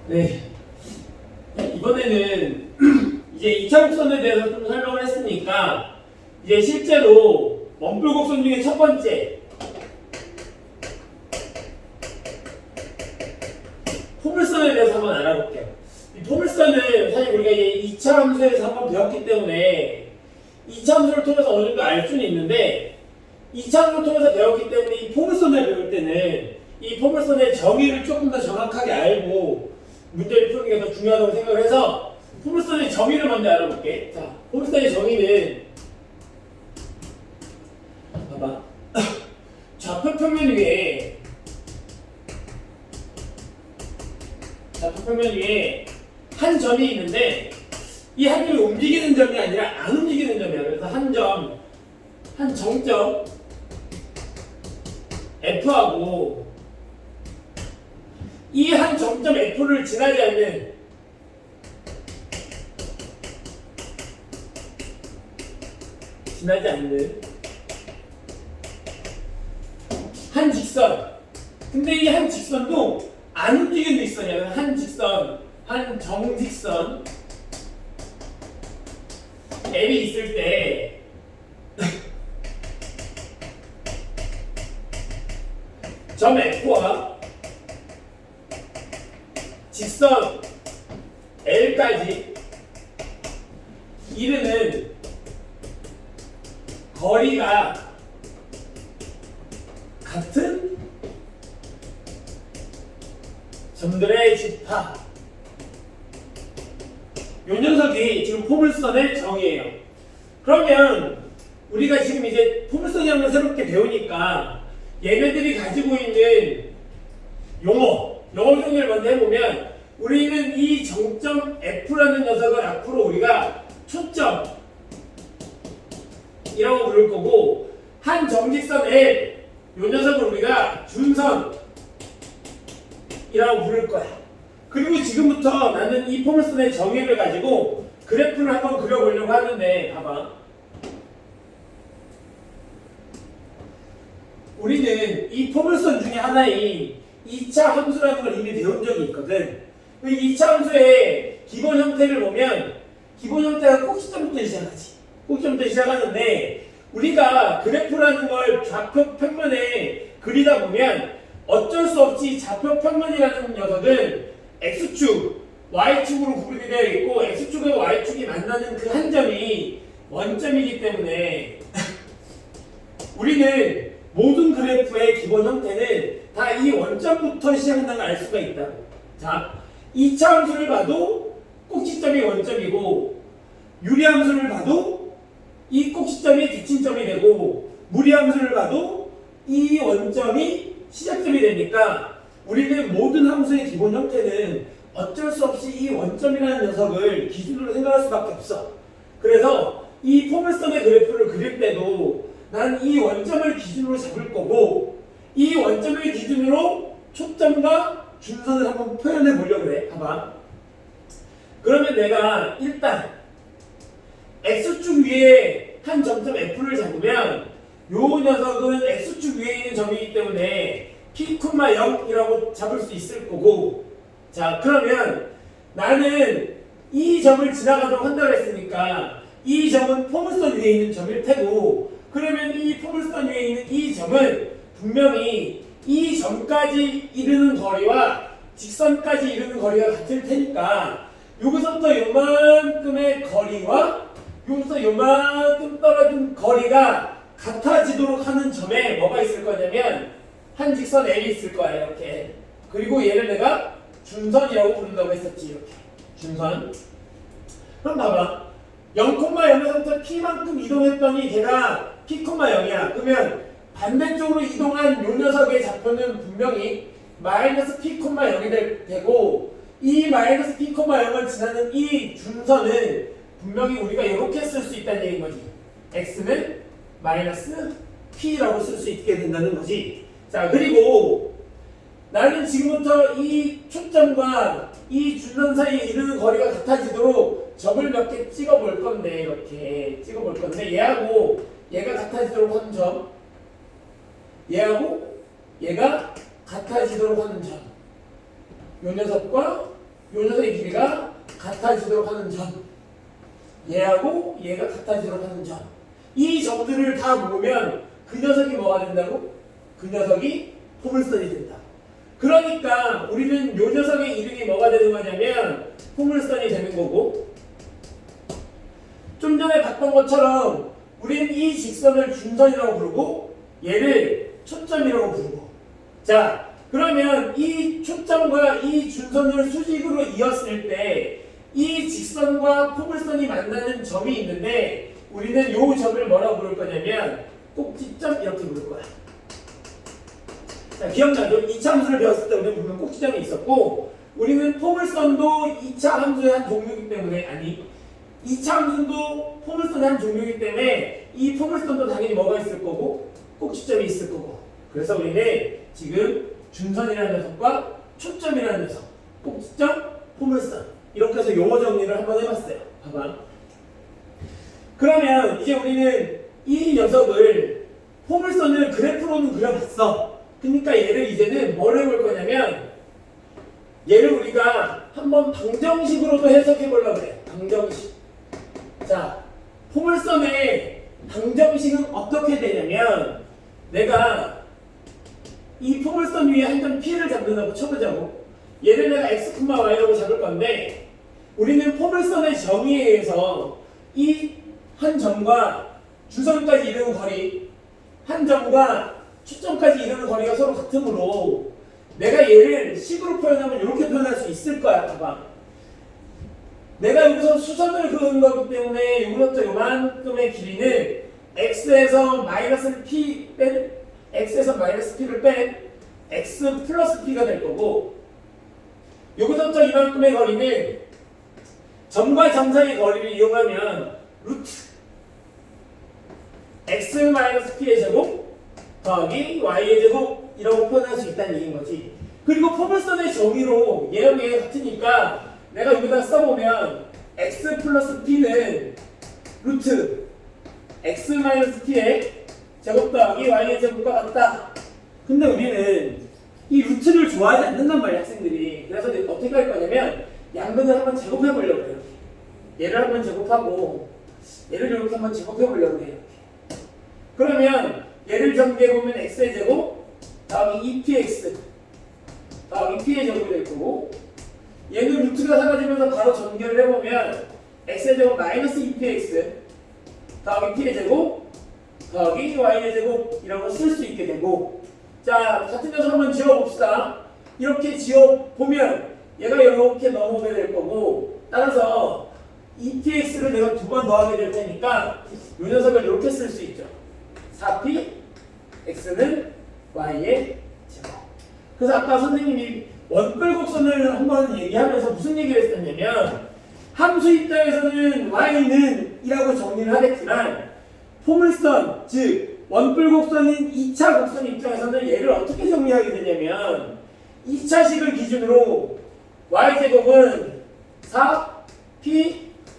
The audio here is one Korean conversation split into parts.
네. 이번에는 이제 2차 곡선에 대해서 좀 설명을 했으니까 이제 실제로 원뿔 곡선 중에 첫 번째 포물선에 대해서 한번 알아볼게요. 이 포물선은 사실 우리가 이제 2차 함수에서 한번 배웠기 때문에 2차 함수를 통해서 어느 정도 알 수는 있는데 2차 함수를 통해서 배웠기 때문에 이 포물선을 배울 때는 이 포물선의 정의를 조금 더 정확하게 알고 문제를 푸는 게 더 중요하다고 생각을 해서 포물선의 정의를 먼저 알아볼게. 자, 포물선의 정의는 봐봐. 좌표 평면 위에 한 점이 있는데 이 한 점이 움직이는 점이 아니라 안 움직이는 점이야. 그래서 한 정점 F하고 이 한 정점 F를 지나지 않는 한 직선. 근데 이 한 직선도 안 움직이는 직선이야. 한 직선, 한 정직선 L이 있을 때 점 F와 직선 L까지 이르는 거리가 같은 점들의 집합. 요 녀석이 지금 포물선의 정의예요. 그러면 우리가 지금 이제 포물선이라는 걸 새롭게 배우니까 얘네들이 가지고 있는 용어 정리를 먼저 해보면 우리는 이 정점 F라는 녀석을 앞으로 우리가 초점이라고 부를 거고 한 정직선 L 요 녀석을 우리가 준선이라고 부를 거야. 그리고 지금부터 나는 이 포물선의 정의를 가지고 그래프를 한번 그려보려고 하는데 봐봐. 우리는 이 포물선 중에 하나인 2차 함수라는 걸 이미 배운 적이 있거든. 이 2차 함수의 기본 형태를 보면 기본 형태가 꼭지점부터 시작하지. 꼭지점부터 시작하는데 우리가 그래프라는 걸 좌표 평면에 그리다 보면 어쩔 수 없이 좌표 평면이라는 녀석은 X축, Y축으로 구분이 되어 있고 X축과 Y축이 만나는 그 한 점이 원점이기 때문에 우리는 모든 그래프의 기본 형태는 다 이 원점부터 시작한다는 걸 알 수가 있다. 자, 2차 함수를 봐도 꼭지점이 원점이고 유리함수를 봐도 이 꼭지점이 뒷진점이 되고 무리함수를 봐도 이 원점이 시작점이 되니까 우리는 모든 함수의 기본 형태는 어쩔 수 없이 이 원점이라는 녀석을 기준으로 생각할 수밖에 없어. 그래서 이 포물선의 그래프를 그릴 때도 난 이 원점을 기준으로 잡을 거고 이 원점을 기준으로 초점과 준선을 한번 표현해 보려고 해. 봐봐. 그러면 내가 일단 X축 위에 한 점점 F를 잡으면 요 녀석은 X축 위에 있는 점이기 때문에 P,0이라고 잡을 수 있을 거고 자 그러면 나는 이 점을 지나가도록 한다고 했으니까 이 점은 포물선 위에 있는 점일 테고 그러면 이 포물선 위에 있는 이 점은 분명히 이 점까지 이르는 거리와 직선까지 이르는 거리가 같을 테니까 여기서부터 요만큼의 거리와 여기서 요만큼 떨어진 거리가 같아지도록 하는 점에 뭐가 있을 거냐면 한 직선 L이 있을 거야 이렇게. 그리고 얘를 내가 준선이라고 부른다고 했었지 이렇게. 준선. 그럼 봐봐. 0,0에서부터 P만큼 이동했더니 걔가 P,0이야. 그러면 반대쪽으로 이동한 요 녀석의 좌표는 분명히 마이너스 P,0이 되고 이 마이너스 P,0을 지나는 이 준선은 분명히 우리가 이렇게 쓸 수 있다는 얘기인 거지. X는 마이너스 P라고 쓸 수 있게 된다는 거지. 자 그리고 나는 지금부터 이 초점과 이 준선 사이에 이르는 거리가 같아지도록 점을 몇 개 찍어 볼 건데 이렇게 찍어 볼 건데 얘하고 얘가 같아지도록 하는 점 얘하고 얘가 같아지도록 하는 점 요 녀석과 요 녀석의 길이가 같아지도록 하는 점, 얘하고 얘가 같아지도록 하는 점, 이 점들을 다 모으면 그 녀석이 뭐가 된다고? 그 녀석이 포물선이 된다. 그러니까 우리는 요 녀석의 이름이 뭐가 되는 거냐면 포물선이 되는 거고, 좀 전에 봤던 것처럼 우리는 이 직선을 준선이라고 부르고 얘를 초점이라고 부르고, 자 그러면 이 초점과 이 준선을 수직으로 이었을 때 이 직선과 포물선이 만나는 점이 있는데 우리는 요 점을 뭐라고 부를 거냐면 꼭지점 이렇게 부를 거야. 자, 기억나죠? 2차 함수를 배웠을 때 우리는 분명 꼭지점이 있었고, 우리는 포물선도 2차 함수의 한 종류이기 때문에, 아니 2차 함수도 포물선의 한 종류이기 때문에 이 포물선도 당연히 뭐가 있을 거고 꼭지점이 있을 거고, 그래서 우리는 지금 준선이라는 녀석과 초점이라는 녀석, 꼭지점, 포물선 이렇게 해서 용어 정리를 한번 해봤어요. 봐봐. 그러면 이제 우리는 이 녀석을 포물선을 그래프로는 그려봤어. 그러니까 얘를 이제는 뭘 해볼 거냐면 얘를 우리가 한번 방정식으로도 해석해 보려고 그래. 방정식. 자, 포물선의 방정식은 어떻게 되냐면, 내가 이 포물선 위에 한 점 P를 잡는다고 쳐보자고. 얘를 내가 x, y라고 잡을 건데, 우리는 포물선의 정의에 의해서 이 한 점과 주선까지 이르는 거리, 한 점과 초점까지 이르는 거리가 서로 같으므로 내가 얘를 식으로 표현하면 이렇게 표현할 수 있을 거야. 봐봐. 내가 여기서 수선을 그은 거기 때문에 요거부터 요만큼의 길이는 x에서 마이너스 p 뺀, x에서 마이너스 p를 뺀 x 플러스 p가 될 거고, 여기서부터 이만큼의 거리는 점과 점 사이의 거리를 이용하면 루트 x 마이너스 p의 제곱 더하기 y의 제곱이라고 표현할 수 있다는 얘기인 거지. 그리고 포물선의 정의로 얘랑 얘가 같으니까 내가 여기다 써보면 x 플러스 p는 루트 x 마이너스 p의 제곱 더하기 y의 제곱과 같다. 근데 우리는 이 루트를 좋아하지 않는단 말이야, 학생들이. 그래서 어떻게 할 거냐면 양변을 한번 제곱해 보려고 해요. 얘를 한번 제곱하고 얘를 이렇게 한번 제곱해 보려고 해요. 그러면 얘를 전개해보면 x의 제곱 더하기 2px 더하기 p의 제곱이 될 거고, 얘는 루트가 사라지면서 바로 전개를 해보면 x의 제곱 마이너스 2px 더하기 p의 제곱 더하기 y의 제곱이라고 쓸 수 있게 되고, 자 같은 녀석 한번 지워봅시다. 이렇게 지워보면 얘가 이렇게 넘어오게 될 거고, 따라서 2px를 내가 두 번 더하게 될 테니까 이 녀석을 이렇게 쓸 수 있죠. 4p x는 y의 제곱. 그래서 아까 선생님이 원뿔곡선을 한번 얘기하면서 무슨 얘기를 했었냐면, 함수 입장에서는 y는 이라고 정리를 하겠지만 포물선, 즉 원뿔곡선인 2차 곡선 입장에서는 얘를 어떻게 정리하게 되냐면 2차식을 기준으로 y제곱은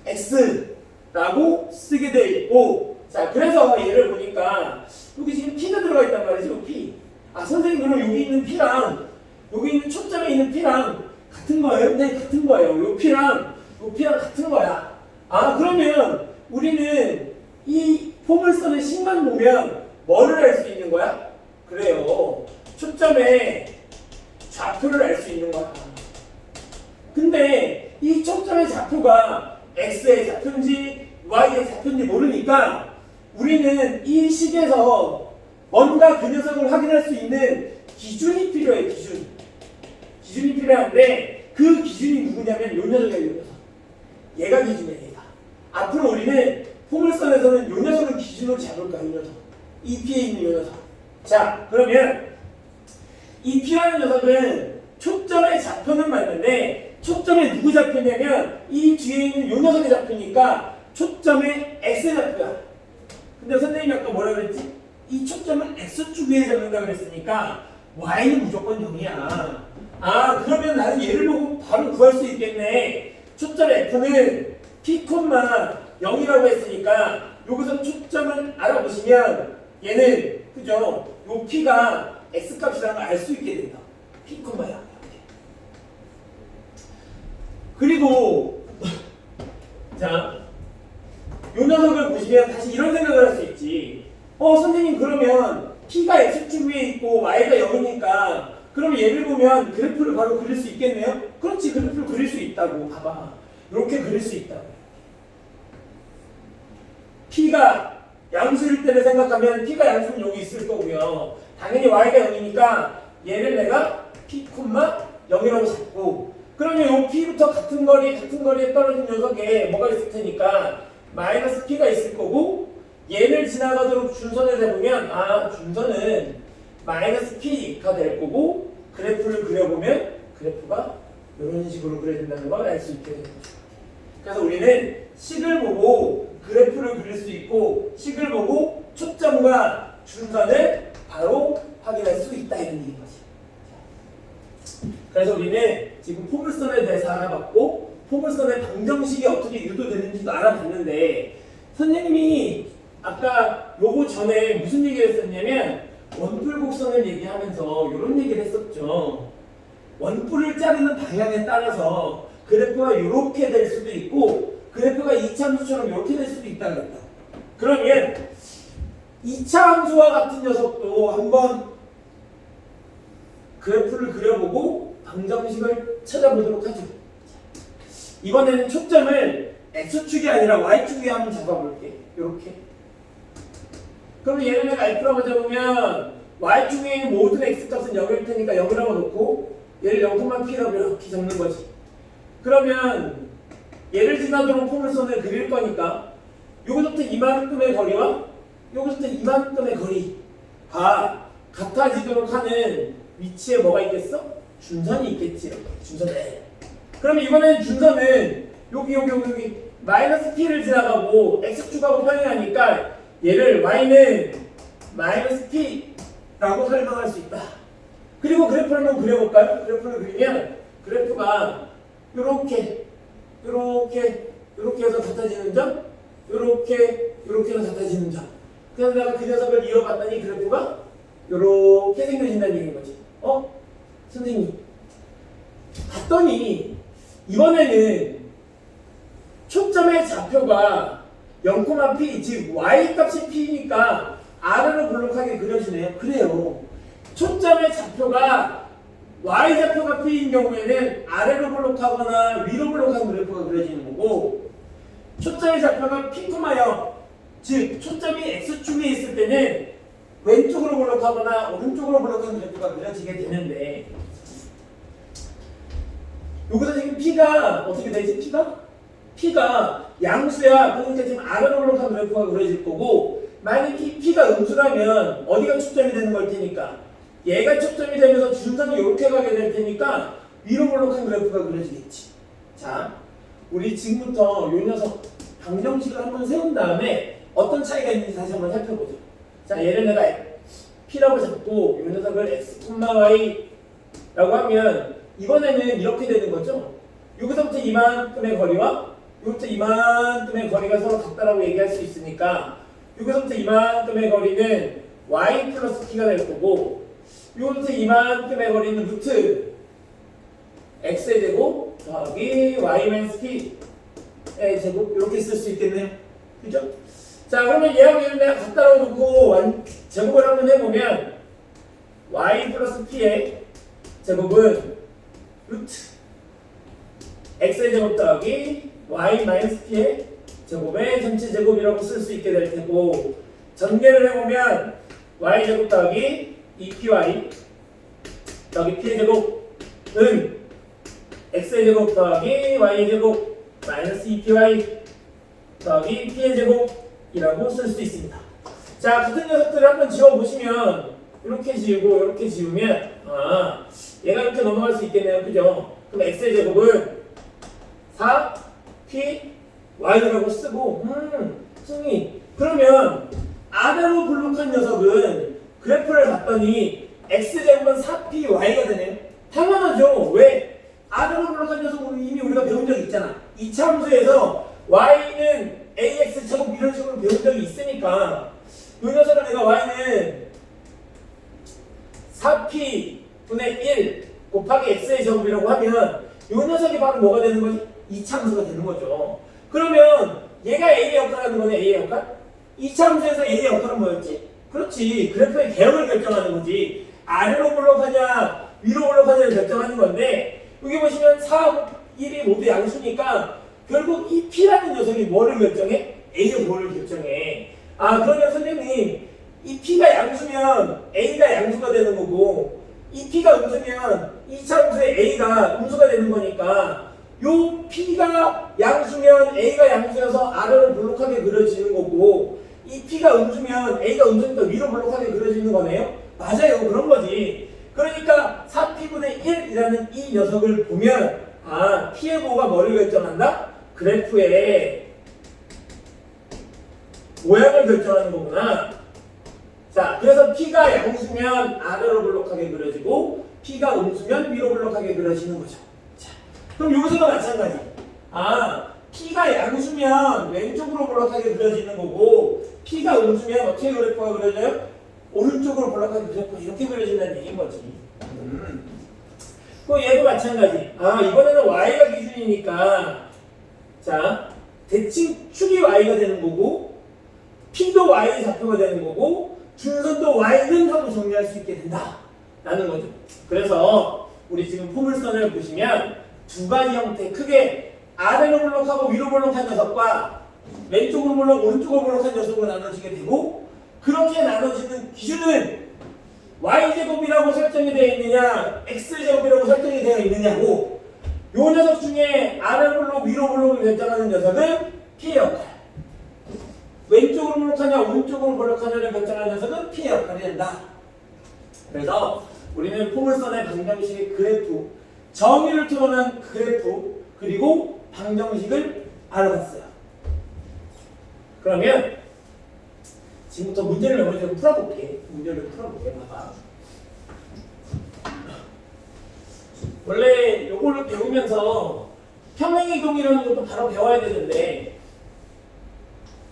4px라고 쓰게 되어 있고, 자 그래서 얘를 보니까 여기 지금 p가 들어가 있단 말이죠. p. 아 선생님 그럼 여기 있는 p랑 여기 있는 초점에 있는 p랑 같은 거예요? 네 같은 거예요. 요 p랑 같은 거야. 아 그러면 우리는 이 포물선의 식만 보면 뭐를 알 수 있는 거야? 그래요. 초점의 좌표를 알 수 있는 거야. 근데 이 초점의 좌표가 x의 좌표인지 y의 좌표인지 모르니까 우리는 이 식에서 뭔가 그 녀석을 확인할 수 있는 기준이 필요해. 기준이 필요한데 그 기준이 누구냐면 요 녀석이야. 요 녀석. 얘가 기준이야. 얘가. 앞으로 우리는 포물선에서는 요 녀석을 기준으로 잡을 거야. 요 녀석. 이 P에 있는 요 녀석. 자 그러면 이 P라는 녀석은 초점의 좌표는 맞는데 초점에 누구 좌표냐면 이 뒤에 있는 요 녀석의 좌표니까 초점의 X의 좌표야. 근데 선생님이 아까 뭐라 그랬지? 이 초점은 X축 위에 잡는다 그랬으니까 Y는 무조건 0이야. 아 그러면 나는 얘를 보고 바로 구할 수 있겠네. 초점 F는 P, 0이라고 했으니까 여기서 초점을 알아보시면 얘는 그죠? 요 P가 X 값이라는 걸 알 수 있게 된다. P, 0이야. 그리고 자, 요 녀석을 보시면 다시 이런 생각을 할 수 있지. 선생님 그러면 P가 X축 위에 있고 Y가 0이니까 그럼 얘를 보면 그래프를 바로 그릴 수 있겠네요? 그렇지, 그래프를 그릴 수 있다고. 봐봐. 이렇게 그릴 수 있다고. P가 양수일 때를 생각하면 P가 양수는 여기 있을 거고요. 당연히 Y가 0이니까 얘를 내가 P, 0이라고 잡고, 그러면 이 P부터 같은 거리에 떨어진 녀석에 뭐가 있을 테니까 마이너스 P가 있을 거고, 얘를 지나가도록 준선을 잡으면 준선은 마이너스 P가 될 거고, 그래프를 그려보면 그래프가 이런 식으로 그려진다는 걸 알 수 있게 되는 거죠. 그래서 우리는 식을 보고 그래프를 그릴 수 있고, 식을 보고 초점과 준선을 바로 확인할 수 있다, 이런 얘기인 거지. 그래서 우리는 지금 포물선에 대해서 알아봤고, 포물선의 방정식이 어떻게 유도되는지도 알아봤는데, 선생님이 아까 요거 전에 무슨 얘기를 했었냐면 원뿔곡선을 얘기하면서 이런 얘기를 했었죠. 원뿔을 자르는 방향에 따라서 그래프가 이렇게 될 수도 있고 그래프가 이차함수처럼 이렇게 될 수도 있다고 했다. 그러면 이차함수와 같은 녀석도 한번 그래프를 그려보고 방정식을 찾아보도록 하죠. 이번에는 초점을 X축이 아니라 Y축 위에 한번 잡아볼게. 이렇게. 그럼 얘를 내가 F라고 잡으면 Y축 위에 있는 모든 X값은 0일 테니까 0이라고 놓고 얘를 0,P라고 이렇게 잡는 거지. 그러면 얘를 지나도록 포물선을 그릴 거니까 요거부터 이만큼의 거리와 요거부터 이만큼의 거리가 같아지도록 하는 위치에 뭐가 있겠어? 준선이 있겠지. 준선 A. 그러면 이번에는 준선은 여기 마이너스 P를 지나가고 X축하고 평행하니까 얘를 Y는 마이너스 P라고 설명할 수 있다. 그리고 그래프를 한번 그려볼까요? 그래프를 그리면 그래프가 요렇게 해서 같아지는 점, 요렇게 해서 같아지는 점. 그래서 내가 그 녀석을 이어봤더니 그래프가 요렇게 생겨진다는 얘기인 거지. 선생님 봤더니 이번에는 초점의 좌표가 0,P, 즉 Y값이 P니까 아래로 볼록하게 그려지네요. 그래요. 초점의 좌표가 Y좌표가 P인 경우에는 아래로 볼록하거나 위로 볼록한 그래프가 그려지는 거고, 초점의 좌표가 P, 0, 즉 초점이 X축에 있을 때는 왼쪽으로 볼록하거나 오른쪽으로 볼록한 그래프가 그려지게 되는데, 여기서 지금 P가 어떻게 되지? P가 양수야. 그러니까 지금 아래로 볼록한 그래프가 그려질 거고, 만약에 P가 음수라면 어디가 초점이 되는 걸 테니까 얘가 초점이 되면서 준선이 이렇게 가게 될 테니까 위로 볼록한 그래프가 그려지겠지. 자, 우리 지금부터 요 녀석 방정식을 한번 세운 다음에 어떤 차이가 있는지 다시 한번 살펴보죠. 자, 얘를 내가 P라고 잡고 요 녀석을 X, Y라고 하면 이번에는 이렇게 되는 거죠. 여기서부터 이만큼의 거리와 여기부터 이만큼의 거리가 서로 같다라고 얘기할 수 있으니까 여기서부터 이만큼의 거리는 Y 플러스 P가 될 거고, 여기부터 이만큼의 거리는 루트 X의 제곱 더하기 Y 마이너스 P의 제곱, 이렇게 쓸 수 있겠네요. 그죠? 자, 그러면 얘하고 얘를 내가 같다라고 놓고 제곱을 한번 해보면 Y 플러스 P의 제곱은 루트 X의 제곱 더하기 Y 마이너스 P의 제곱의 전체 제곱이라고 쓸 수 있게 될 테고, 전개를 해보면 Y 제곱 더하기 2PY 더하기 P의 제곱은 X의 제곱 더하기 Y의 제곱 마이너스 2PY 더하기 P의 제곱이라고 쓸 수 있습니다. 자, 같은 녀석들을 한번 지워보시면 이렇게 지우고 이렇게 지우면 얘가 이렇게 넘어갈 수 있겠네요. 그죠? 그럼 X의 제곱은 4P Y라고 쓰고, 선생님, 그러면 아래로 볼록한 녀석은 그래프를 봤더니 X제곱은 4P Y가 되네요. 당연하죠. 왜? 아래로 볼록한 녀석은 이미 우리가 배운 적이 있잖아. 이차함수에서 Y는 AX 제곱 이런 식으로 배운 적이 있으니까 이 녀석을 내가 Y는 4P 분의 1 곱하기 X의 제곱이라고 하면 요 녀석이 바로 뭐가 되는 거지? 이차함수가 되는 거죠. 그러면 얘가 A의 역할하는 거네. A의 역할? 이차함수에서 A의 역할은 뭐였지? 그렇지. 그래프의 개형을 결정하는 거지. 아래로 볼록하냐 위로 볼록하냐를 결정하는 건데 여기 보시면 4, 1이 모두 양수니까 결국 이 P라는 녀석이 뭐를 결정해? A의 뭐를 결정해. 아 그러면 선생님 이 P가 양수면 A가 양수가 되는 거고 이 P가 음수면 이 차함수의 A가 음수가 되는 거니까 요 P가 양수면 A가 양수여서 아래로 볼록하게 그려지는 거고 이 P가 음수면 A가 음수니까 위로 볼록하게 그려지는 거네요? 맞아요. 그런 거지. 그러니까 4P분의 1이라는 이 녀석을 보면 아 P의 뭐가 뭐를 결정한다? 그래프의 모양을 결정하는 거구나. 자, 그래서 P가 양수면 아래로 볼록하게 그려지고 P가 음수면 위로 볼록하게 그려지는 거죠. 자, 그럼 여기서도 마찬가지. 아, P가 양수면 왼쪽으로 볼록하게 그려지는 거고 P가 음수면 어떻게 그래프가 그려져요? 오른쪽으로 볼록하게 그래프가 이렇게 그려진다는 얘기인 거지. 그 얘도 마찬가지. 아, 이번에는 Y가 기준이니까 자, 대칭 축이 Y가 되는 거고 P도 Y의 좌표가 되는 거고 준선도 Y는 하고 정리할 수 있게 된다 라는 거죠. 그래서 우리 지금 포물선을 보시면 두 가지 형태 크게 아래로 볼록하고 위로 볼록한 녀석과 왼쪽으로 볼록 오른쪽으로 볼록한 녀석으로 나눠지게 되고 그렇게 나눠지는 기준은 Y제곱이라고 설정이 되어 있느냐 X제곱이라고 설정이 되어 있느냐고 요 녀석 중에 아래로 볼록 위로 볼록을 결정하는 녀석은 P의 역할 왼쪽으로 볼록하냐 오른쪽으로 볼록하냐를 결정하는 녀석은 P의 역할이 된다. 그래서 우리는 포물선의 방정식의 그래프 정의를 토론한 그래프 그리고 방정식을 알아봤어요. 그러면 지금부터 문제를 좀 풀어볼게. 문제를 풀어볼게. 봐봐. 원래 요걸로 배우면서 평행이동이라는 것도 바로 배워야 되는데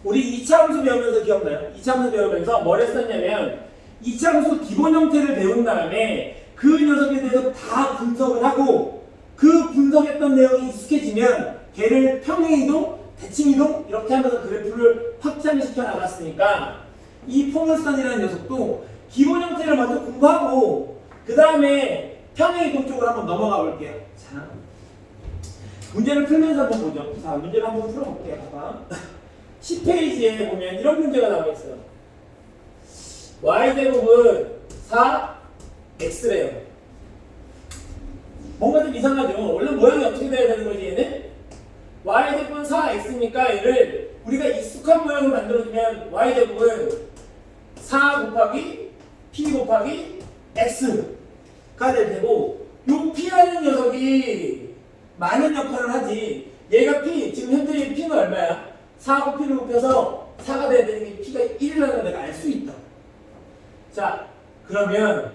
우리 2차 함수 배우면서 기억나요? 2차 함수 배우면서 뭘 했었냐면 2차 함수 기본 형태를 배운 다음에 그 녀석에 대해서 다 분석을 하고 그 분석했던 내용이 익숙해지면 걔를 평행이동, 대칭이동 이렇게 하면서 그래프를 확장시켜 나갔으니까 이 포물선이라는 녀석도 기본 형태를 먼저 공부하고 그 다음에 평행이동 쪽으로 한번 넘어가 볼게요. 자, 문제를 풀면서 한번 보죠. 자, 문제를 한번 풀어볼게요. 봐봐. 10페이지에 보면 이런 문제가 나와 있어요. Y제곱은 4X래요. 뭔가 좀 이상하죠? 원래 모양이 어떻게 돼야 되는 거지, 얘는? Y제곱은 4X니까 얘를 우리가 익숙한 모양을 만들어주면 Y제곱은 4 곱하기 P 곱하기 X가 될 테고 요 P라는 녀석이 많은 역할을 하지. 얘가 P, 지금 현재 P는 얼마야? 4하고 P를 곱해서 4가 돼야 되는 게 P가 1이라는 걸 내가 알 수 있다. 자, 그러면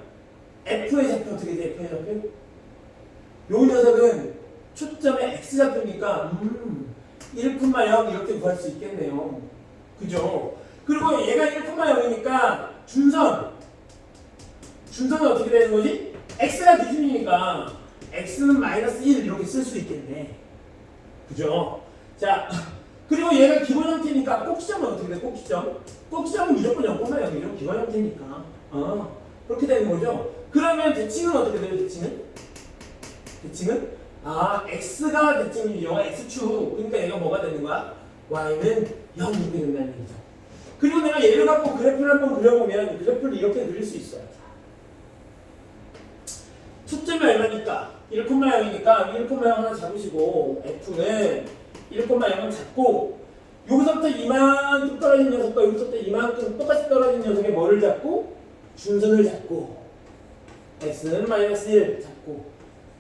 F의 좌표 어떻게 돼? F의 좌표? 요 녀석은 초점의 X좌표니까 1,0 이렇게 구할 수 있겠네요. 그죠? 그리고 얘가 1,0이니까 준선은 어떻게 되는 거지? X가 기준이니까 X는 -1 이렇게 쓸 수 있겠네. 그죠? 자, 그리고 얘가 기본 형태니까 꼭지점은 어떻게 돼? 꼭지점은 무조건 0,0 이런 기본 형태니까 그렇게 되는 거죠. 그러면 대칭은 어떻게 돼요? 대칭은 x가 대칭이죠. x축. 그러니까 얘가 뭐가 되는 거야? y는 0 이렇게 된다는 얘기죠. 그리고 내가 얘를 갖고 그래프를 한번 그려보면 그래프를 이렇게 그릴 수 있어요. 초점이 얼마니까? 1,0이니까 1,0 하나 잡으시고 f는 1,0은 잡고 여기서부터 이만큼 떨어진 녀석과 여기서부터 이만큼 똑같이 떨어진 녀석의 뭐를 잡고? 준선을 잡고 x는 -1 잡고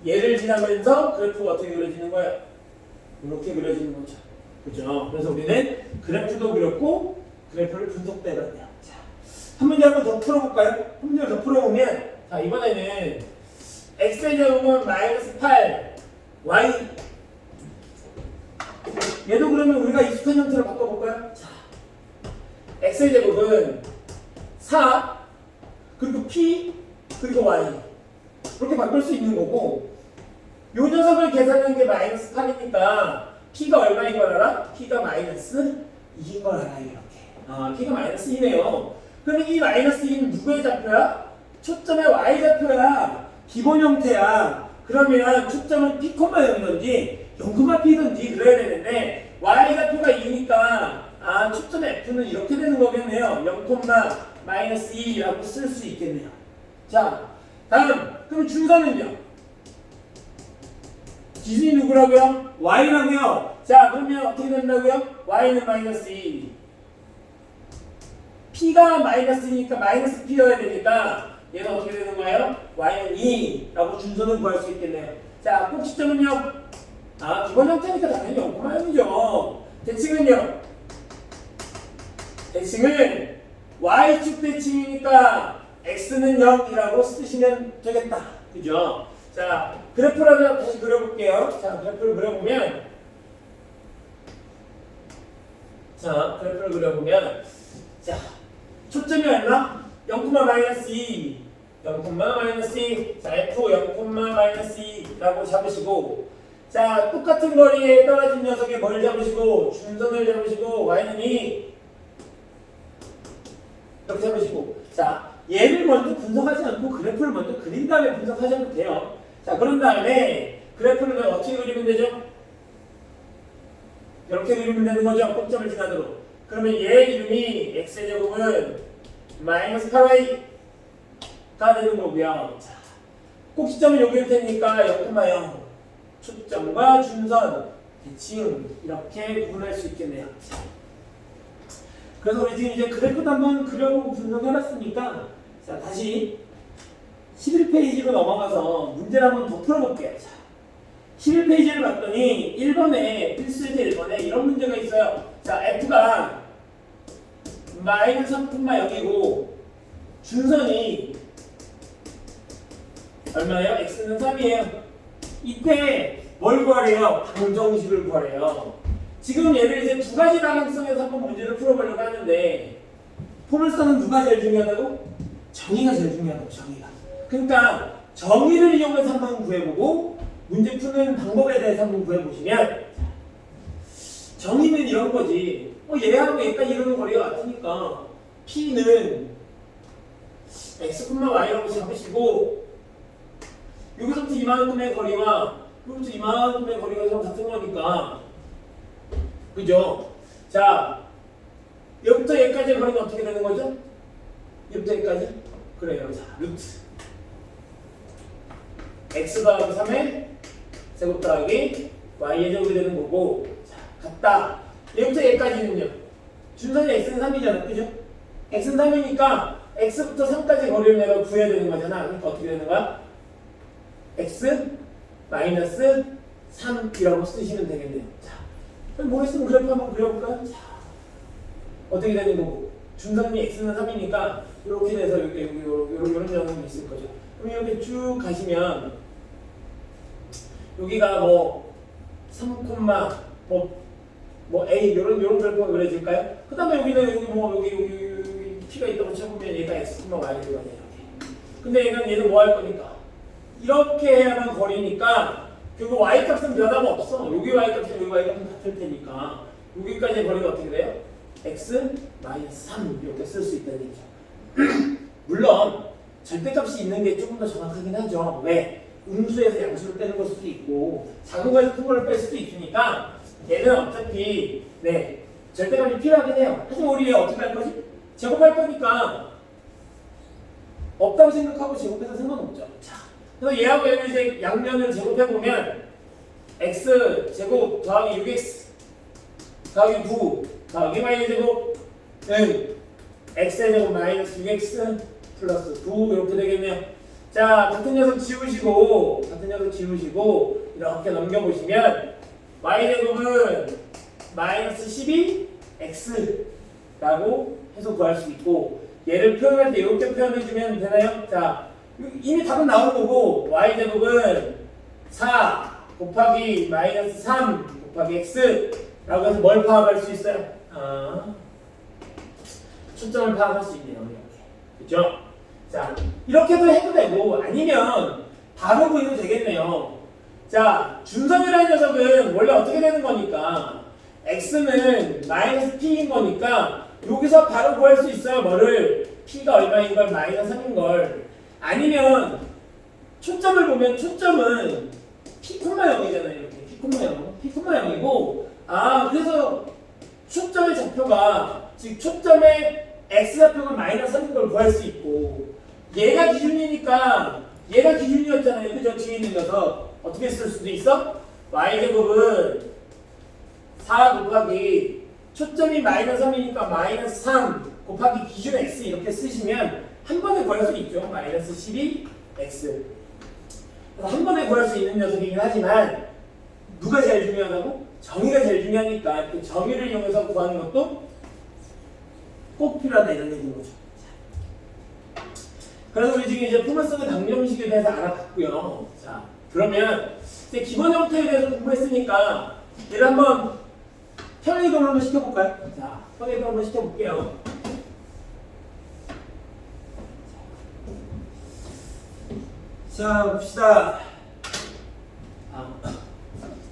얘를 지나면서 그래프가 어떻게 그려지는 거야? 이렇게 그려지는 거죠. 그죠? 그래서 우리는 그래프도 그렸고 그래프를 분석도 해봤네요. 자, 한 문제 한번 더 풀어볼까요? 한 문제 더 풀어보면 자, 이번에는 x의 제곱은 -8 y 얘도 그러면 우리가 익숙한 형태로 바꿔볼까요? 자, x의 제곱은 4 그리고 p 그리고 y 이렇게 바꿀 수 있는 거고 요 녀석을 계산하는 게 마이너스 8이니까 P가 얼마인 걸 알아? P가 마이너스 2인 걸 알아요. 이렇게. P가 마이너스 2네요. 그러면 이 마이너스 2는 누구의 좌표야? 초점의 Y 좌표야. 기본 형태야. 그러면 초점은 P, 0이든지 0,P든지 그래야 되는데 Y 좌표가 2니까 초점 F는 이렇게 되는 거겠네요. 0,-2라고 쓸 수 있겠네요. 자, 다음. 그럼 준선은요? 기준이 누구라고요? Y라고요. 자, 그러면 어떻게 된다고요? Y는 마이너스 2. P가 마이너스니까 마이너스 P여야 되니까 얘는 어떻게 되는 거예요? Y는 2라고 준선을 구할 수 있겠네요. 자, 꼭지점은요? 기본 형태니까 당연히 0,0이죠. 대칭은요? 대칭은 Y축 대칭이니까 X는 0이라고 쓰시면 되겠다. 그죠? 자, 그래프를 다시 그려볼게요. 자, 그래프를 그려보면 자, 초점이 얼마? 0,-2 0,-2 자, F 0,-2라고 잡으시고 자, 똑같은 거리에 떨어진 녀석의 뭘 잡으시고 준선을 잡으시고 Y는 2 이렇게 잡으시고 자, 얘를 먼저 분석하지 않고 그래프를 먼저 그린 다음에 분석하셔도 돼요. 자, 그런 다음에 그래프를 어떻게 그리면 되죠? 이렇게 그리면 되는 거죠. 꼭점을 지나도록. 그러면 얘 이름이 x제곱은 마이너스 8y가 되는 거고요. 자, 꼭지점은 여기일 테니까 0,0 초점과 준선, 대칭 이렇게 구분할 수 있겠네요. 자, 그래서 우리 지금 이제 그래프도 한번 그려보고 분석해봤으니까 자, 다시 11페이지로 넘어가서 문제를 한번 더 풀어볼게요. 자, 11페이지를 봤더니 1번에 필수제 1번에 이런 문제가 있어요. 자, F가 마이너스 3,0이고 준선이 얼마예요? X는 3이에요. 이때 뭘 구하래요? 방정식을 구하래요. 지금 얘를 이제 두 가지 방향성에서 한번 문제를 풀어보려고 하는데 포물선은 누가 제일 중요하다고? 정의가 제일 중요하다고. 정의가. 그러니까 정의를 이용해서 한번 구해보고 문제 푸는 방법에 대해서 한번 구해보시면 정의는 이런 거지. 얘하고 얘까지 이루는 거리가 같으니까 P는 x, y라고 잡으시고 여기서부터 이만큼의 거리와 여기부터 이만큼의 거리가 좀 같은 거니까 그죠? 자, 여기부터 여기까지의 거리는 어떻게 되는 거죠? 여기부터 여기까지? 그래요. 자, 루트 x 더하기 3의 제곱 더하기 y의 제곱이 되는 거고 자, 같다. 여기부터 여기까지는요. 준선이 x는 3이잖아. 그죠? x는 3이니까 x부터 3까지 거리를 내가 구해야 되는 거잖아. 그러니까 어떻게 되는 거야? x 마이너스 3이라고 쓰시면 되겠네요. 자, 그럼 모르겠으면 그래프 한번 그려볼까요? 자, 어떻게 되는 거고? 준선이 x는 3이니까 이렇게 돼서 이런 녀석이 있을 거죠. 그럼 이렇게 쭉 가시면 여기가 뭐 3, 뭐 a 이런 그래프가 그려질까요? 그 다음에 여기는 여기 p가 있다고 쳐보면 얘가 x, y가 되거든요. 근데 얘는 뭐 할 거니까 이렇게 해야만 거리니까 결국 y 값은 변함없어. 여기 y 값은 여기 y 값은 같을 테니까 여기까지의 거리가 어떻게 돼요? x 마이너스 3 이렇게 쓸 수 있다는 얘기죠. 물론 절대값이 있는 게 조금 더 정확하긴 하죠. 왜? 음수에서 양수를 빼는 걸 수도 있고 작은 거에서 큰 걸 뺄 수도 있으니까 얘는 어차피 절대값이 필요하긴 해요. 하지만 우리 얘 어떻게 할 거지? 제곱할 거니까 없다고 생각하고 제곱해서 상관없죠. 자, 그래서 얘하고 얘를 이제 양면을 제곱해보면 x 제곱 더하기 6x 더하기 9 더하기 y 제곱은 x의 제곱 마이너스 6x 플러스 9 이렇게 되겠네요. 자, 같은 녀석 지우시고 이렇게 넘겨보시면 y제곱은 마이너스 12x라고 해서 구할 수 있고 얘를 표현할 때 이렇게 표현해주면 되나요? 자, 이미 답은 나온 거고 y제곱은 4 곱하기 마이너스 3 곱하기 x라고 해서 뭘 파악할 수 있어요? 초점을 파악할 수 있네요. 이렇게. 그죠? 자, 이렇게도 해도 되고 아니면 바로 구해도 되겠네요. 자, 준선이라는 녀석은 원래 어떻게 되는 거니까 x는 마이너스 p인 거니까 여기서 바로 구할 수 있어요. 뭐를? p가 얼마인 걸 마이너스 3인 걸. 아니면 초점을 보면 초점은 p, 0이잖아요. 이렇게 p, 0, p, 0이고 그래서 초점의 좌표가 즉 초점의 x 좌표가 마이너스 3인 걸 구할 수 있고 얘가 기준이니까 얘가 기준이었잖아요. 그죠? 뒤에 있는 녀석 어떻게 쓸 수도 있어? y제곱은 4 곱하기 초점이 마이너스 3이니까 마이너스 3 곱하기 기준 x 이렇게 쓰시면 한 번에 구할 수 있죠. 마이너스 12x. 그래서 한 번에 구할 수 있는 녀석이긴 하지만 누가 제일 중요하다고? 정의가 제일 중요하니까 그 정의를 이용해서 구하는 것도 꼭 필요하다 이런 얘기인 거죠. 그래서 우리 지금 이제 포먼스의 방정식에 대해서 알아봤고요. 자, 그러면 이제 기본 형태에 대해서 공부했으니까 얘를 한번 평행이동을 한번 시켜볼까요? 자, 평행이동 한번 시켜볼게요. 자, 봅시다.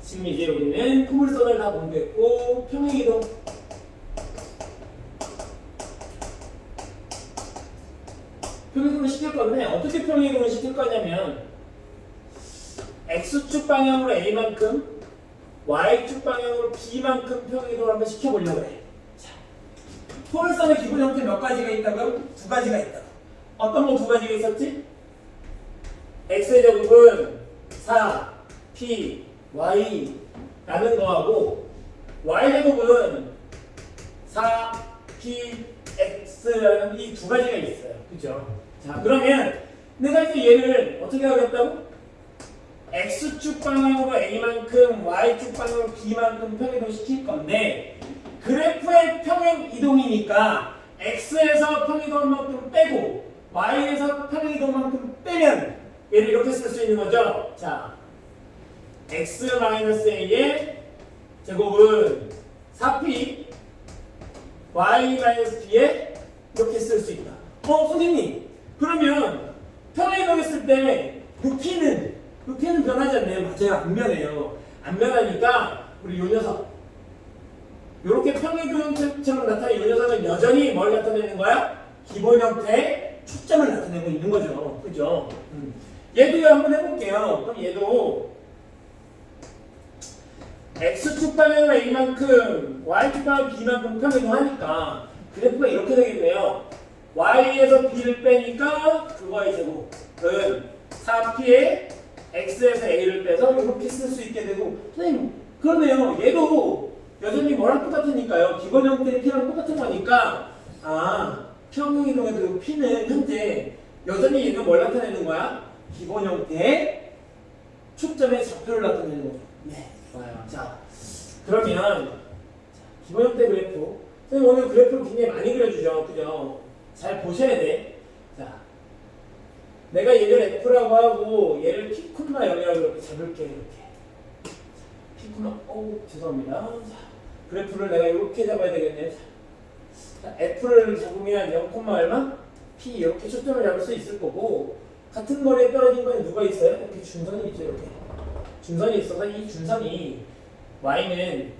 지금 이제 우리는 포물선을 다 공부했고 평행이동 평행이동을 시킬 건데 어떻게 평행이동을 시킬 거냐면 x축 방향으로 a만큼 y축 방향으로 b만큼 평행이동을 한번 시켜보려고 해. 자, 포물선의 기본 형태 몇 가지가 있다고요? 두 가지가 있다고. 어떤 거 두 가지가 있었지? x의 제곱은 4, p, y라는 거하고 y제곱은 4, p, x라는 이 두 가지가 있어요. 그죠? 자, 그러면 내가 이제 얘를 어떻게 하겠다고? x축 방향으로 a만큼 y축 방향으로 b만큼 평행이동 시킬 건데 그래프의 평행이동이니까 x에서 평행이동만큼 빼고 y에서 평행이동만큼 빼면 얘를 이렇게 쓸 수 있는 거죠. 자, x-a의 제곱은 4p y-b에 이렇게 쓸 수 있다. 선생님, 그러면 평행이동했을 때 p는 변하지 않네요. 맞아요. 안 변해요. 안 변하니까 우리 요 녀석 이렇게 평행이동 형태처럼 나타나는 이 녀석은 여전히 뭘 나타내는 거야? 기본 형태의 초점을 나타내고 있는 거죠. 그죠? 얘도 한번 해볼게요. 그럼 얘도 x축 방향으로 a만큼 y축 방향으로 b만큼 평행이동하니까 그래프가 이렇게 되겠네요. y에서 b를 빼니까 그거의 제곱은 4p에 x에서 a를 빼서 이렇게 쓸 수 있게 되고 선생님 그러네요. 얘도 여전히 뭐랑 똑같으니까요. 기본 형태의 p랑 똑같은 거니까 평행이동에도 p는 현재 여전히 얘는 뭘 나타내는 거야? 기본 형태의 초점의 좌표를 나타내는 거죠. 네, 좋아요. 자, 그러면 기본 형태 그래프. 선생님 오늘 그래프를 굉장히 많이 그려주죠. 그죠? 잘 보셔야 돼. 자, 내가 얘를 F라고 하고 얘를 P, 0이라고 이렇게 잡을게. 이렇게. P, 죄송합니다. 자, 그래프를 내가 이렇게 잡아야 되겠네요. 자, F를 잡으면 0, 얼마? P 이렇게 초점을 잡을 수 있을 거고 같은 거리에 떨어진 건 누가 있어요? 이렇게 준선이 있죠. 이렇게. 준선이 있어서 이 준선이 Y는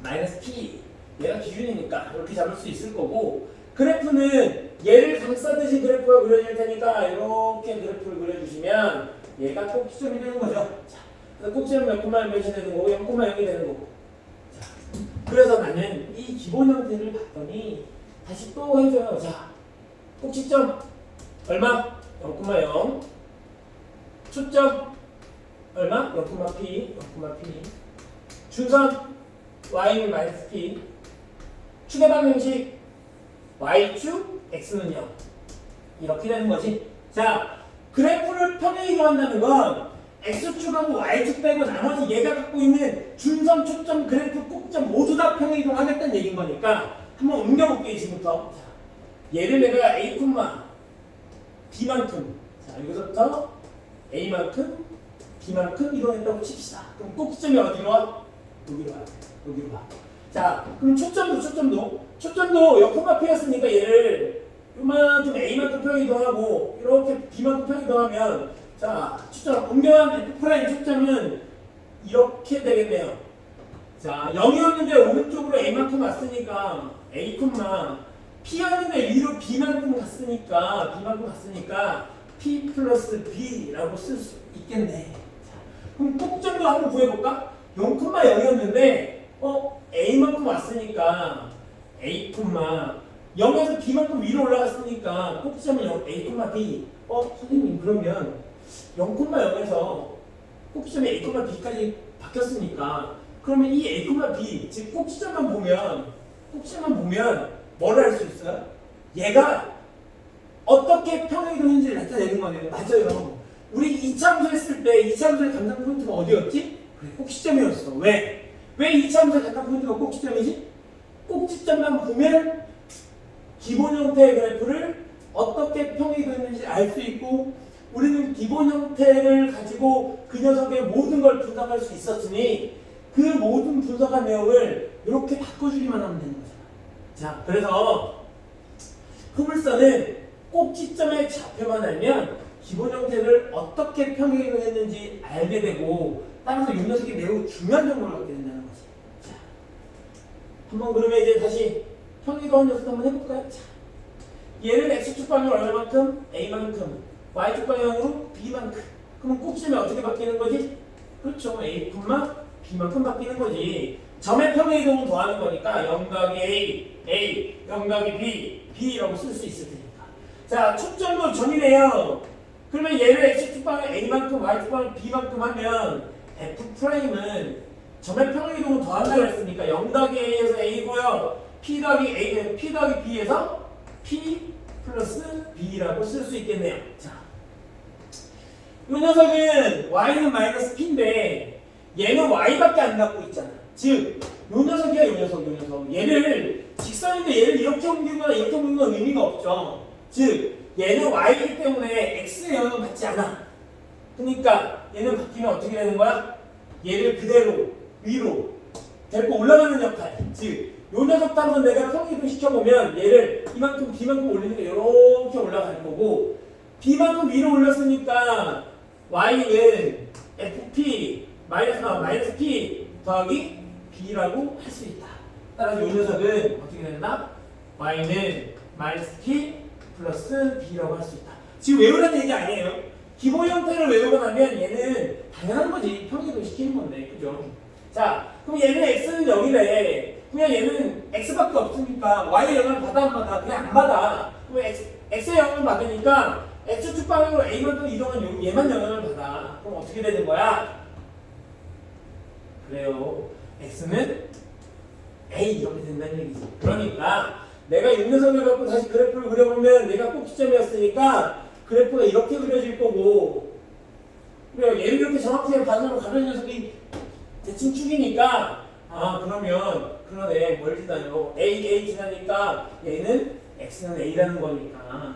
마이너스 P 얘가 기준이니까 이렇게 잡을 수 있을 거고 그래프는 얘를 감싸듯이 그래프가 그려질 테니까 이렇게 그래프를 그려주시면 얘가 꼭지점이 되는 거죠. 자, 그래서 꼭지점 몇 몇이 되는 거고 0,0이 되는 거고. 자, 그래서 나는 이 기본 형태를 봤더니 다시 또 해줘요. 자, 꼭지점 얼마? 0,0 초점 얼마? 0,p 준선 y는 마이너스 p 축의 방정식 y축 x는 0 이렇게 되는 거지. 자, 그래프를 평행이동한다는 건 x축하고 y축 빼고 나머지 얘가 갖고 있는 준선, 초점, 그래프, 꼭점 모두 다 평행이동하겠다는 얘기인 거니까 한번 옮겨볼게요. 지금부터. 자, 얘를 내가 a, b만큼 자, 여기서부터 a만큼 b만큼 이동했다고 칩시다. 그럼 꼭지점이 어디로 와? 여기로 와. 여기로 와. 자, 그럼 초점도 0,p였으니까 얘를 요만큼 a만큼 평행이동하고 이렇게 b만큼 평행이동하면 자, 초점, 옮겨간 F'의 초점은 이렇게 되겠네요. 자, 0이었는데 오른쪽으로 A만큼 왔으니까 A, P였는데 위로 B만큼 갔으니까 P 플러스 B라고 쓸 수 있겠네. 자, 그럼 꼭점도 한번 구해볼까? 0,0이었는데 A만큼 왔으니까 A, 0에서 B만큼 위로 올라갔으니까 꼭지점은 A, B. 선생님 그러면 0,0에서 꼭지점이 A, B까지 바뀌었으니까 그러면 이 A, B 즉 꼭지점만 보면 뭐를 할 수 있어요? 얘가 어떻게 평행이 되는지를 나타내는 거네요. 맞아요. 우리 2차 함수 했을 때 2차 함수의 감상 포인트가 어디였지? 그래, 꼭지점이었어. 왜 2차 함수의 감상 포인트가 꼭지점이지? 꼭지점만 보면 기본 형태의 그래프를 어떻게 평행이 되는지 알 수 있고 우리는 기본 형태를 가지고 그 녀석의 모든 걸 분석할 수 있었으니 그 모든 분석한 내용을 이렇게 바꿔주기만 하면 되는 거잖아. 자, 그래서 흐물선은 꼭지점의 좌표만 알면 기본 형태를 어떻게 평행을 했는지 알게 되고 따라서 이 녀석이 매우 중요한 정보를 갖게 된다는 거지. 자, 한번 그러면 이제 다시 평행이동한 녀석 한번 해볼까요? 자, 얘를 x축 방향으로 얼마만큼? a만큼, y축 방향으로 b만큼. 그러면 꼭지점이 어떻게 바뀌는 거지? 그렇죠. a, b만큼 바뀌는 거지. 점의 평행이동을 더하는 거니까 0 더하기 a, 0 더하기 b라고 쓸 수 있을 테니까. 자, 초점도 점이네요. 그러면 얘를 x축 방향 a만큼, y축 방향 b만큼 하면 f'은 점의 평행이동을 더한다고 했으니까 0 더하기 a에서 a고요. P 더하기 B에서 P 플러스 B라고 쓸 수 있겠네요. 자, 이 녀석은 Y는 마이너스 P인데 얘는 Y밖에 안 갖고 있잖아. 즉, 이 녀석이야, 이 녀석. 얘를 직선인데 얘를 이렇게 옮기거나 이렇게 옮기는 건 의미가 없죠. 즉, 얘는 Y이기 때문에 X의 영향을 받지 않아. 그러니까 얘는 바뀌면 어떻게 되는 거야? 얘를 그대로 위로 데리고 올라가는 역할. 즉, 요 녀석도 한번 내가 평행이동 시켜보면 얘를 이만큼 B만큼 올리니까 이렇게 올라갈 거고 B만큼 위로 올렸으니까 Y는 FP 마이너스 P 더하기 B라고 할 수 있다. 따라서 요 녀석은 어떻게 된다? Y는 마이너스 P 플러스 B라고 할 수 있다. 지금 외우라는 얘기 아니에요. 기본 형태를 외우고 나면 얘는 당연한 거지. 평행이동 시키는 건데. 그죠? 자, 그럼 얘는 X는 0이래. 그냥 얘는 X밖에 없으니까 Y의 영향을 받아 안 받아? 그냥 안 받아. 그럼 X의 영향을 받으니까 X축 방향으로 A만큼 이동한 얘만 영향을 받아. 그럼 어떻게 되는 거야? 그래요. X는 A 이렇게 된다는 얘기지. 그러니까 내가 이 녀석을 갖고 다시 그래프를 그려보면 얘가 꼭지점이었으니까 그래프가 이렇게 그려질 거고 그래요. 얘를 이렇게 정확하게 반으로 가는 녀석이 대칭 축이니까 그러면 그러네. 뭘 지나요? A 지나니까 얘는 X는 A라는 거니까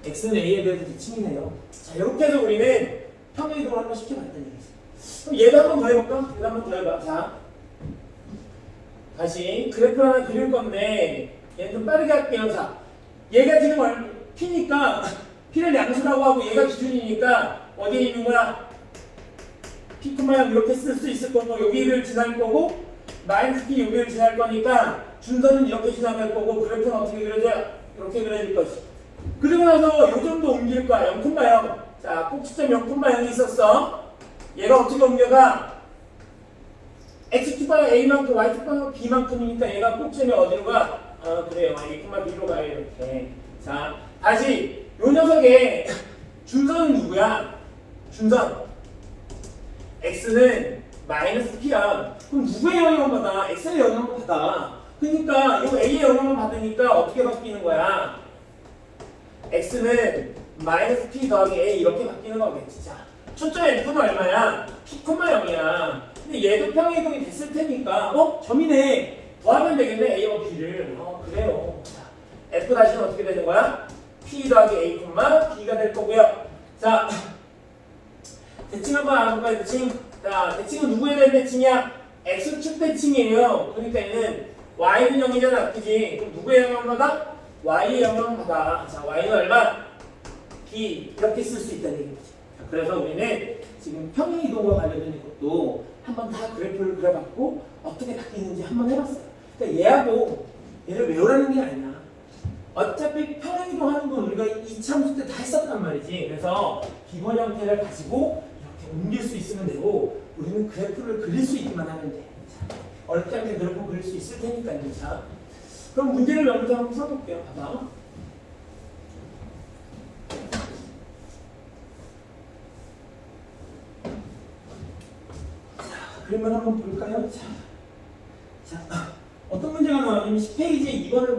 X는 A에 대해서 대칭이네요. 자, 이렇게 해서 우리는 평행이동을 한번 시켜봤다는 얘기지. 그럼 얘도 한번 더 해볼까? 얘도 한번 더 해봐. 자, 다시 그래프 하나 그릴 건데 얘는 좀 빠르게 할게요. 자, 얘가 지금 P니까 P를 양수라고 하고 얘가 기준이니까 어디에 있는 거야? P, 이렇게 쓸 수 있을 거고 여기를 지날 거고 마이너스 P 여기를 지날 거니까 준선은 이렇게 지나갈 거고 그래프는 어떻게 그려져? 이렇게 그려질 것이. 그리고 나서 요 정도 옮길 거야. 0,0. 자, 꼭지점 0,0이 있었어. 얘가 어떻게 옮겨가? X축 방향 A만큼 Y축 방향 B만큼이니까 얘가 꼭지점이 어디로 가? 그래요. A, B로 가요. 이렇게. 자, 다시 요 녀석의 준선은 누구야? 준선 X는 마이너스 P야. 그럼 누구의 영향을 받아? X의 영향을 받아. 그러니까 이 A의 영향을 받으니까 어떻게 바뀌는 거야? X는 마이너스 P 더하기 A 이렇게 바뀌는 거겠지. 자, 초점 F는 얼마야? P, 0이야. 근데 얘도 평행이동이 됐을 테니까 점이네. 더하면 되겠네. A와 B를. 그래요. 자, F 다시는 어떻게 되는 거야? P 더하기 A, B가 될 거고요. 자, 대칭 한번 알아볼까요? 대칭. 자, 대칭은 누구에 대한 대칭이야? X축 대칭이에요. 그러니까 얘는 Y는 0이잖아. 그지? 그럼 누구의 영향을 받아? Y의 영향을 받아. 자, Y는 얼마? B. 이렇게 쓸 수 있다는 얘기지. 그래서 우리는 지금 평행이동과 관련된 것도 한번 다 그래프를 그려봤고 어떻게 바뀌는지 한번 해봤어요. 그러니까 얘하고 얘를 외우라는 게 아니야. 어차피 평행이동하는 건 우리가 이차함수 때 다 했었단 말이지. 그래서 기본 형태를 가지고 이렇게 옮길 수 있으면 되고 우리는 그래프를 그릴 수 있기만 하면 돼. 자, 어렵지 않게 그래프 그릴 수 있을 테니까요. 자, 그럼 문제를 먼저 한번 풀어볼게요. 봐봐. 자, 그림을 한번 볼까요? 자, 어떤 문제가 나왔냐면 10페이지에 2번을